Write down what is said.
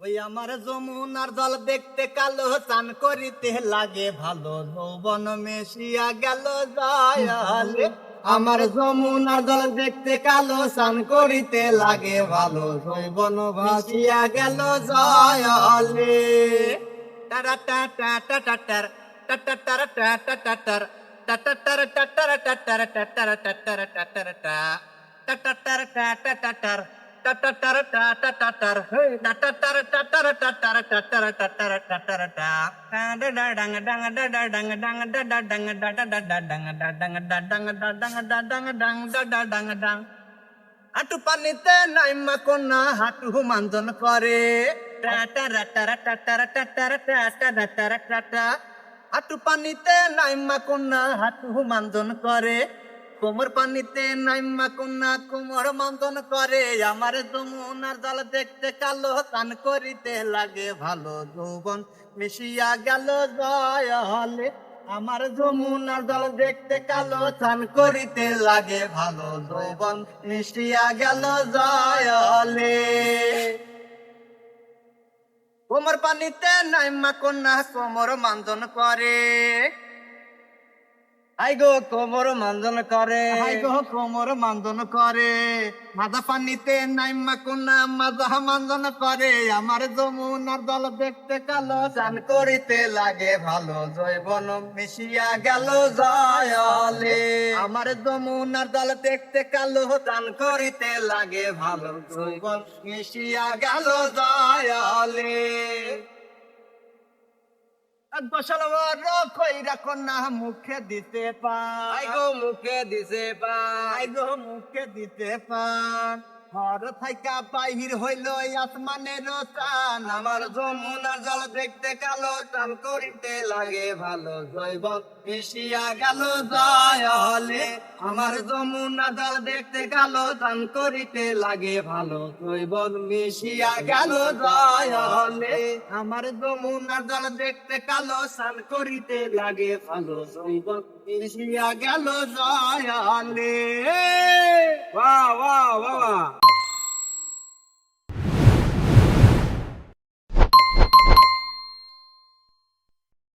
ওই আমার যমুনার জল দেখতে কালো, চান করিতে লাগে ভালো, যৌবন মেশিয়া গেল জয়ালে। আমার যমুনার জল দেখতে কালো, চান করিতে লাগে ভালো, যৌবন ভাসিয়া গেল জয়ালে। টাটা টাটা টাটা টার টাটা টাটা টাটা টাটার টাটা টাটা টাটা টাটার tata tata tata tata tata tata টাটার টাটা টাটা টাটার টাটা টাটা টাটার টাটা টাটা টাটার ডাং ডাং ডাং ডাং ডাং ডাং ডাং ডাং ডাং ডাং ডাং ডাং ডাং ডাং। হাঁটু পানিতে নাইমা কোনা হাঁটু মানজন করে, হাঁটু পানিতে নাইমা কোনা হাঁটু মানজন করে, কোমর পানিতে নাইমা কোনা কোমর মানজন করে। আমার যমুনার জল দেখতে কালো, চান করিতে লাগে ভালো, যৌবন মিশিয়া গেল জয়ালে। আমার যমুনার জল দেখতে কালো, চান করিতে লাগে ভালো, যৌবন মিশিয়া গেল জয়ালে। কোমর পানিতে নাইমা কোনা কোমর মানজন করে, আই গো কোমর মানজন করে, আই গো কোমর মানজন করে। মাথা পানিতে নাইমা কোনা মাজা মানজন করে। আমার যমুনার জল দেখতে কালো, চান করিতে লাগে ভালো, যৌবন মিশিয়া গেল জয়ালে। আমার যমুনার জল দেখতে কালো, চান করিতে লাগে ভালো, যৌবন মিশিয়া গেল জয়ালে। গোসল কইরা কন্যা মুখে দিতে পাই গো, মুখে দিতে পাই গো, মুখে দিতে পান। ঘর থাইকা বাহির হইল আসমানের চান। আমার যমুনার জল দেখতে কালো, চান করিতে লাগে ভালো, যৌবন মিশিয়া গেল জয়ালে। আমার যমুনার জল দেখতে কালো, চান করিতে লাগে ভালো, যৌবন মিশিয়া গেল জয়ালে। আমার যমুনার জল দেখতে কালো, চান করিতে লাগে ভালো, যৌবন মিশিয়া গেল জয়ালে। বাহ বাহ বাহ।